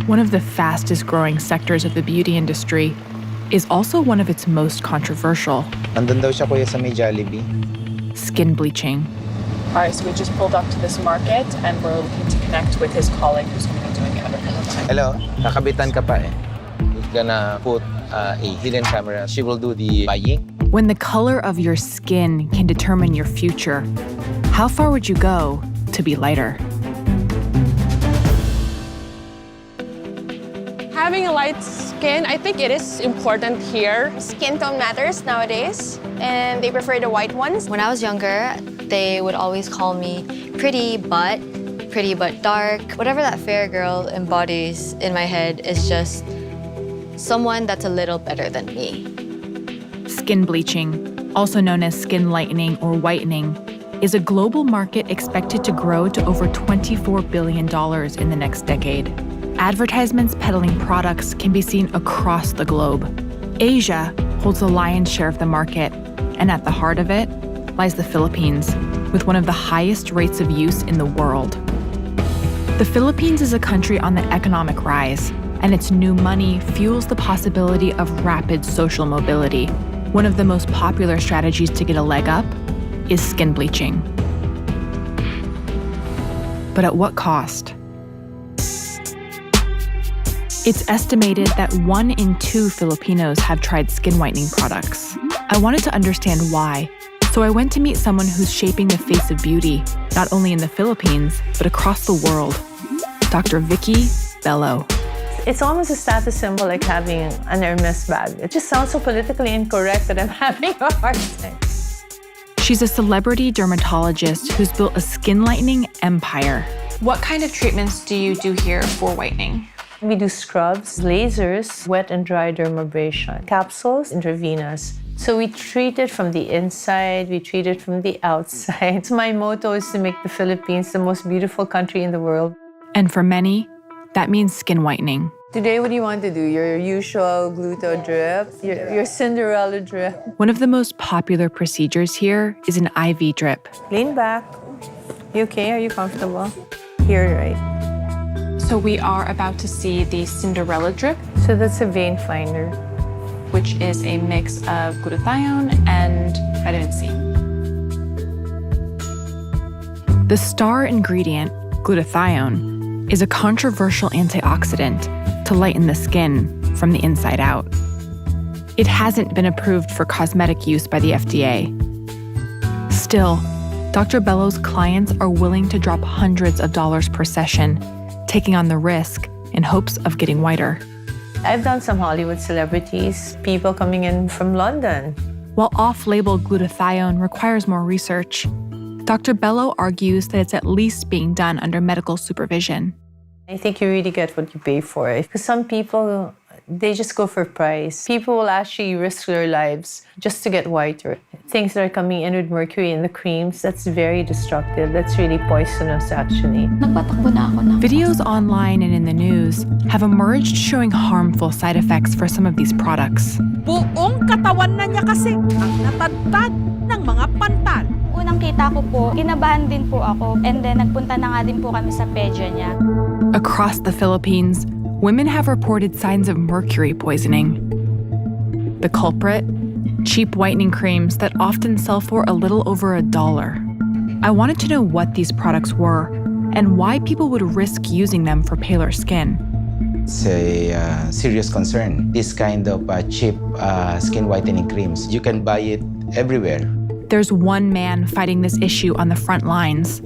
One of the fastest growing sectors of the beauty industry is also one of its most controversial. Nandun daw siya kuya sa may Jollibee. Skin bleaching. All right, so we just pulled up to this market and we're looking to connect with his colleague who's going to be doing it under him. Hello, nakabitan ka pa eh. We're gonna put a hidden camera. She will do the buying. When the color of your skin can determine your future, how far would you go to be lighter? Having a light skin, I think it is important here. Skin tone matters nowadays, and they prefer the white ones. When I was younger, they would always call me pretty but dark. Whatever that fair girl embodies in my head is just someone that's a little better than me. Skin bleaching, also known as skin lightening or whitening, is a global market expected to grow to over $24 billion in the next decade. Advertisements peddling products can be seen across the globe. Asia holds the lion's share of the market, and at the heart of it lies the Philippines, with one of the highest rates of use in the world. The Philippines is a country on the economic rise, and its new money fuels the possibility of rapid social mobility. One of the most popular strategies to get a leg up is skin bleaching. But at what cost? It's estimated that 1 in 2 Filipinos have tried skin whitening products. I wanted to understand why, so I went to meet someone who's shaping the face of beauty, not only in the Philippines, but across the world. Dr. Vicky Bello. It's almost a status symbol like having an Hermes bag. It just sounds so politically incorrect that I'm having a hard time. She's a celebrity dermatologist who's built a skin lightening empire. What kind of treatments do you do here for whitening? We do scrubs, lasers, wet and dry dermabrasion, capsules, intravenous. So we treat it from the inside, we treat it from the outside. So my motto is to make the Philippines the most beautiful country in the world. And for many, that means skin whitening. Today, what do you want to do? Your usual gluto drip? Your Cinderella drip? One of the most popular procedures here is an IV drip. Lean back. You okay? Are you comfortable? Here, right? So we are about to see the Cinderella drip, So that's a vein finder. which is a mix of glutathione and vitamin C. The star ingredient, glutathione, is a controversial antioxidant to lighten the skin from the inside out. It hasn't been approved for cosmetic use by the FDA. Still, Dr. Bello's clients are willing to drop hundreds of dollars per session, taking on the risk in hopes of getting whiter. I've done some Hollywood celebrities, people coming in from London. While off-label glutathione requires more research, Dr. Bello argues that it's at least being done under medical supervision. I think you really get what you pay for. Because some people, they just go for price. People will actually risk their lives just to get whiter. Things that are coming in with mercury in the creams, that's very destructive. That's really poisonous, actually. Videos online and in the news have emerged showing harmful side effects for some of these products. Buong katawan na niya kasi ang natadtad ng mga pantal. Unang kita ko po, kinabahan din po ako. And then nagpunta na nga din po kami sa pedya niya. Across the Philippines, women have reported signs of mercury poisoning. The culprit? Cheap whitening creams that often sell for a little over $1. I wanted to know what these products were and why people would risk using them for paler skin. It's a serious concern. This kind of cheap skin whitening creams, you can buy it everywhere. There's one man fighting this issue on the front lines,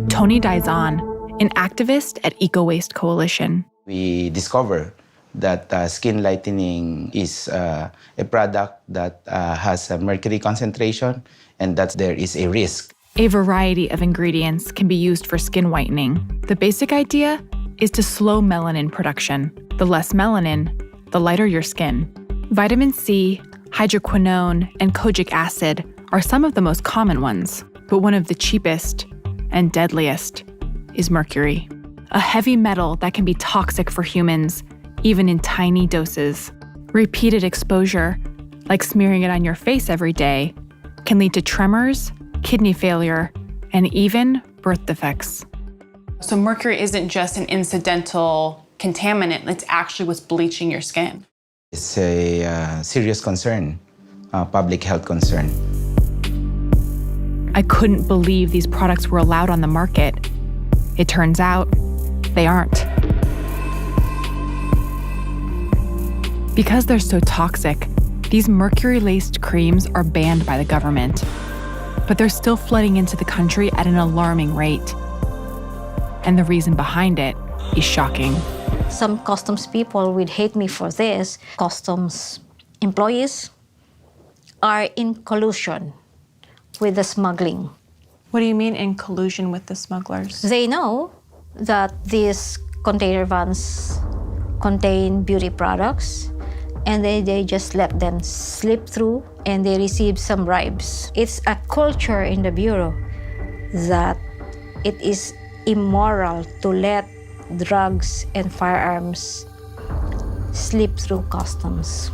Tony Dizon, an activist at Eco Waste Coalition. We discover that skin lightening is a product that has a mercury concentration and that there is a risk. A variety of ingredients can be used for skin whitening. The basic idea is to slow melanin production. The less melanin, the lighter your skin. Vitamin C, hydroquinone, and kojic acid are some of the most common ones, but one of the cheapest and deadliest is mercury, a heavy metal that can be toxic for humans, even in tiny doses. Repeated exposure, like smearing it on your face every day, can lead to tremors, kidney failure, and even birth defects. So mercury isn't just an incidental contaminant. It's actually what's bleaching your skin. It's a serious concern, public health concern. I couldn't believe these products were allowed on the market. It turns out they aren't. Because they're so toxic, these mercury-laced creams are banned by the government. But they're still flooding into the country at an alarming rate. And the reason behind it is shocking. Some customs people would hate me for this. Customs employees are in collusion with the smuggling. What do you mean in collusion with the smugglers? They know that these container vans contain beauty products, and they just let them slip through, and they receive some bribes. It's a culture in the Bureau that it is immoral to let drugs and firearms slip through customs.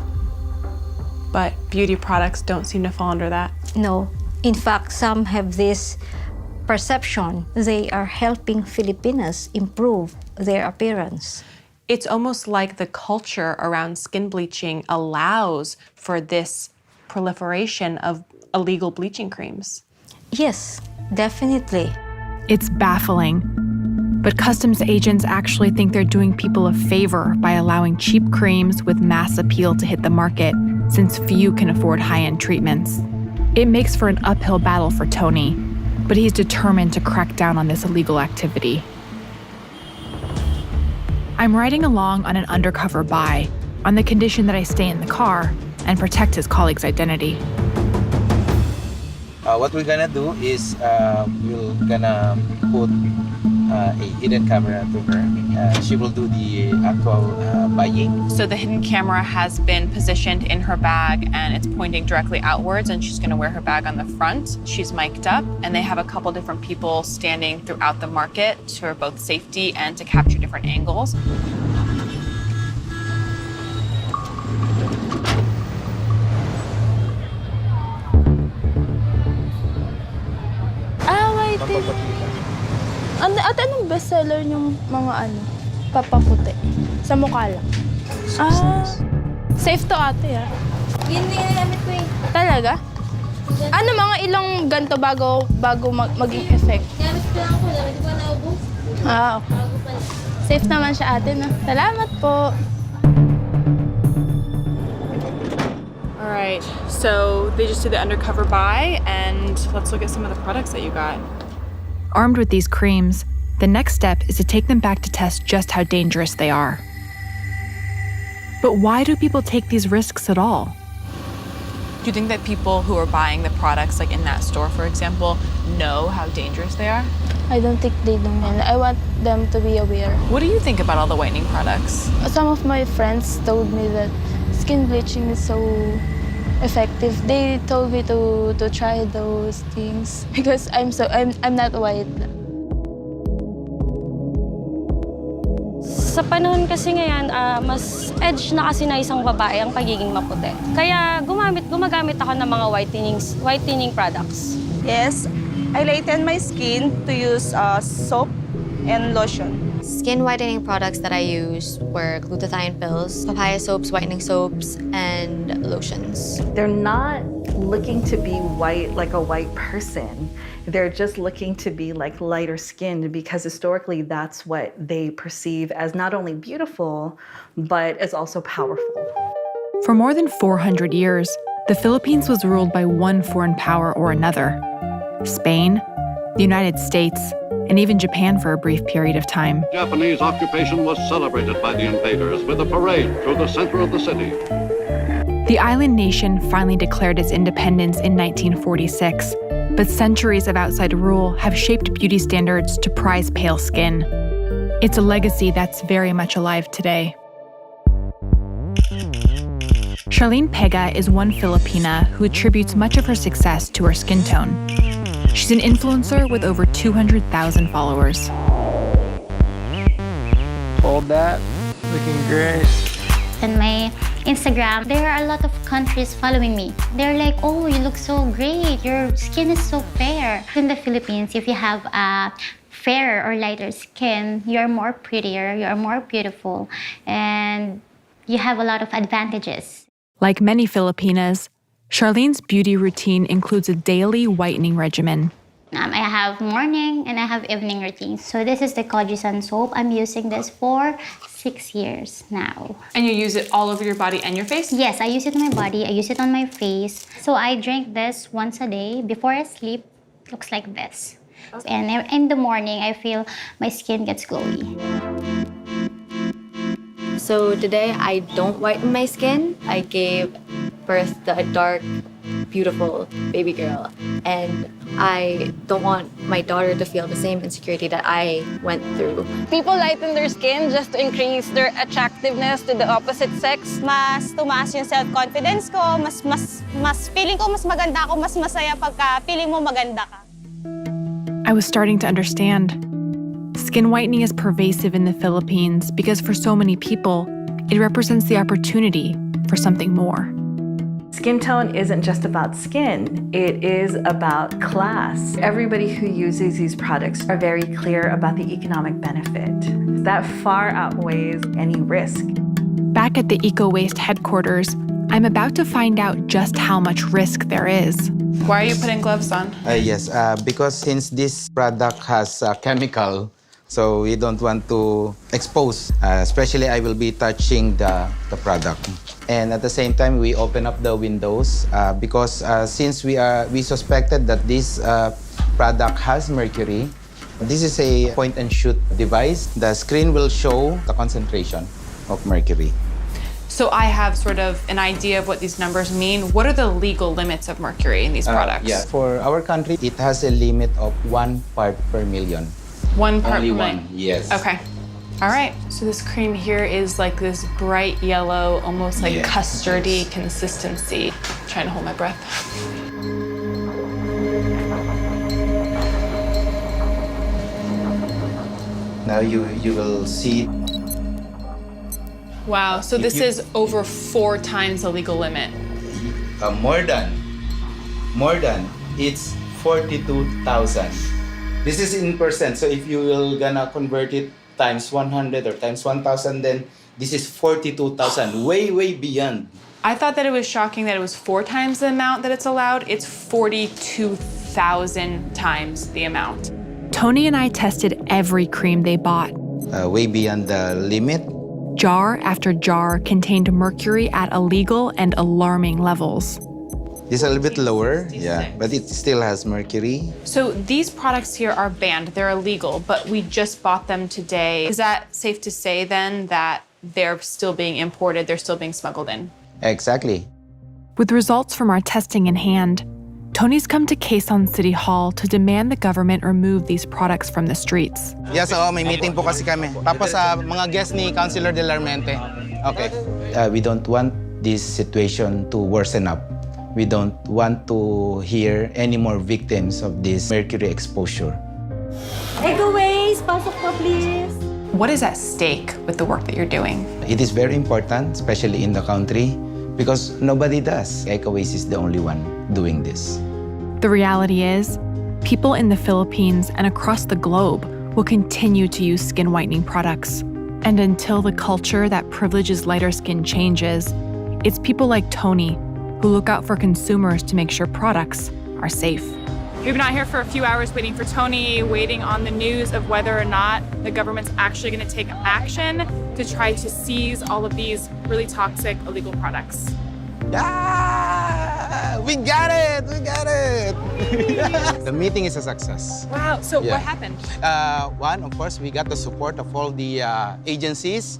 But beauty products don't seem to fall under that. No. In fact, some have this perception they are helping Filipinos improve their appearance. It's almost like the culture around skin bleaching allows for this proliferation of illegal bleaching creams. Yes, definitely. It's baffling. But customs agents actually think they're doing people a favor by allowing cheap creams with mass appeal to hit the market, since few can afford high-end treatments. It makes for an uphill battle for Tony, but he's determined to crack down on this illegal activity. I'm riding along on an undercover buy, on the condition that I stay in the car and protect his colleague's identity. What we're gonna do is we're gonna put a hidden camera to her. She will do the actual buying. So the hidden camera has been positioned in her bag and it's pointing directly outwards, and she's gonna wear her bag on the front. She's mic'd up, and they have a couple different people standing throughout the market for both safety and to capture different angles. At anong bestseller yung mga papaputi? Sa mukha lang. Safe to ate Yun yung ginagamit ko eh. Talaga? Ano mga ilang ganto bago maging effect? Gamit ko lang ako, di ba naubos? Okay. Safe naman siya ate, no? Salamat po. All right, so they just did the undercover buy, and let's look at some of the products that you got. Armed with these creams, the next step is to take them back to test just how dangerous they are. But why do people take these risks at all? Do you think that people who are buying the products, like in that store, for example, know how dangerous they are? I don't think they know. And I want them to be aware. What do you think about all the whitening products? Some of my friends told me that skin bleaching is so effective. They told me to try those things because I'm not white. Sa panahon kasi ngayon, mas edge na kasi na isang babae ang pagiging maputi. Kaya gumagamit ako ng mga whitening products. Yes, I lighten my skin to use soap and lotion. Skin whitening products that I use were glutathione pills, papaya soaps, whitening soaps, and lotions. They're not looking to be white like a white person. They're just looking to be like lighter skinned because historically that's what they perceive as not only beautiful, but as also powerful. For more than 400 years, the Philippines was ruled by one foreign power or another. Spain, the United States, and even Japan for a brief period of time. Japanese occupation was celebrated by the invaders with a parade through the center of the city. The island nation finally declared its independence in 1946, but centuries of outside rule have shaped beauty standards to prize pale skin. It's a legacy that's very much alive today. Charlene Pega is one Filipina who attributes much of her success to her skin tone. She's an influencer with over 200,000 followers. Hold that, looking great. On my Instagram, there are a lot of countries following me. They're like, oh, you look so great. Your skin is so fair. In the Philippines, if you have a fairer or lighter skin, you're more prettier, you're more beautiful, and you have a lot of advantages. Like many Filipinas, Charlene's beauty routine includes a daily whitening regimen. I have morning and I have evening routines. So this is the Kojisan soap. I'm using this for 6 years now. And you use it all over your body and your face? Yes, I use it on my body, I use it on my face. So I drink this once a day. Before I sleep, looks like this. Okay. And in the morning, I feel my skin gets glowy. So today, I don't whiten my skin. I gave birth to a dark, beautiful baby girl. And I don't want my daughter to feel the same insecurity that I went through. People lighten their skin just to increase their attractiveness to the opposite sex. Mas tumaas yung self-confidence ko, mas feeling ko mas maganda ako, mas masaya pagka feeling mo maganda ka. I was starting to understand. Skin whitening is pervasive in the Philippines because for so many people, it represents the opportunity for something more. Skin tone isn't just about skin, it is about class. Everybody who uses these products are very clear about the economic benefit. That far outweighs any risk. Back at the Eco Waste headquarters, I'm about to find out just how much risk there is. Why are you putting gloves on? Yes, because since this product has a chemical, so we don't want to expose. Especially I will be touching the product. And at the same time, we open up the windows because since we suspected that this product has mercury, this is a point-and-shoot device. The screen will show the concentration of mercury. So I have sort of an idea of what these numbers mean. What are the legal limits of mercury in these products? Yeah, for our country, it has a limit of 1 part per million. 1 part Only per one, million? yes. Okay. All right, so this cream here is like this bright yellow, almost like custardy consistency. I'm trying to hold my breath. Now you will see. Wow, so this is over 4 times the legal limit. More than, it's 42,000. This is in percent, so if you will gonna convert it times 100 or times 1,000, then this is 42,000, way beyond. I thought that it was shocking that it was 4 times the amount that it's allowed. It's 42,000 times the amount. Tony and I tested every cream they bought. Way beyond the limit. Jar after jar contained mercury at illegal and alarming levels. This is a little bit lower, yeah, but it still has mercury. So these products here are banned, they're illegal, but we just bought them today. Is that safe to say then that they're still being imported, they're still being smuggled in? Exactly. With results from our testing in hand, Tony's come to Quezon City Hall to demand the government remove these products from the streets. Yes, may meeting po kasi kami. Tapos mga guests ni Councilor De La Armente. Okay. We don't want this situation to worsen up. We don't want to hear any more victims of this mercury exposure. Takeaways, pasok po please. What is at stake with the work that you're doing? It is very important, especially in the country, because nobody does. Ecowaste is the only one doing this. The reality is, people in the Philippines and across the globe will continue to use skin whitening products. And until the culture that privileges lighter skin changes, it's people like Tony who look out for consumers to make sure products are safe. We've been out here for a few hours waiting for Tony, waiting on the news of whether or not the government's actually going to take action to try to seize all of these really toxic illegal products. Ah, we got it! The meeting is a success. Wow, so what happened? One, of course, we got the support of all the agencies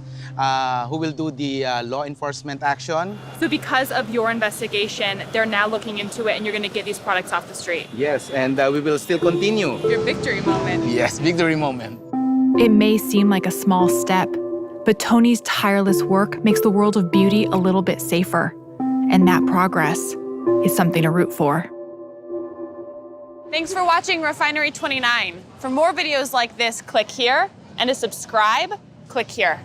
who will do the law enforcement action. So because of your investigation, they're now looking into it and you're going to get these products off the street. Yes, and we will still continue. Your victory moment. Yes, victory moment. It may seem like a small step, but Tony's tireless work makes the world of beauty a little bit safer. And that progress is something to root for. Thanks for watching Refinery 29. For more videos like this, click here. And to subscribe, click here.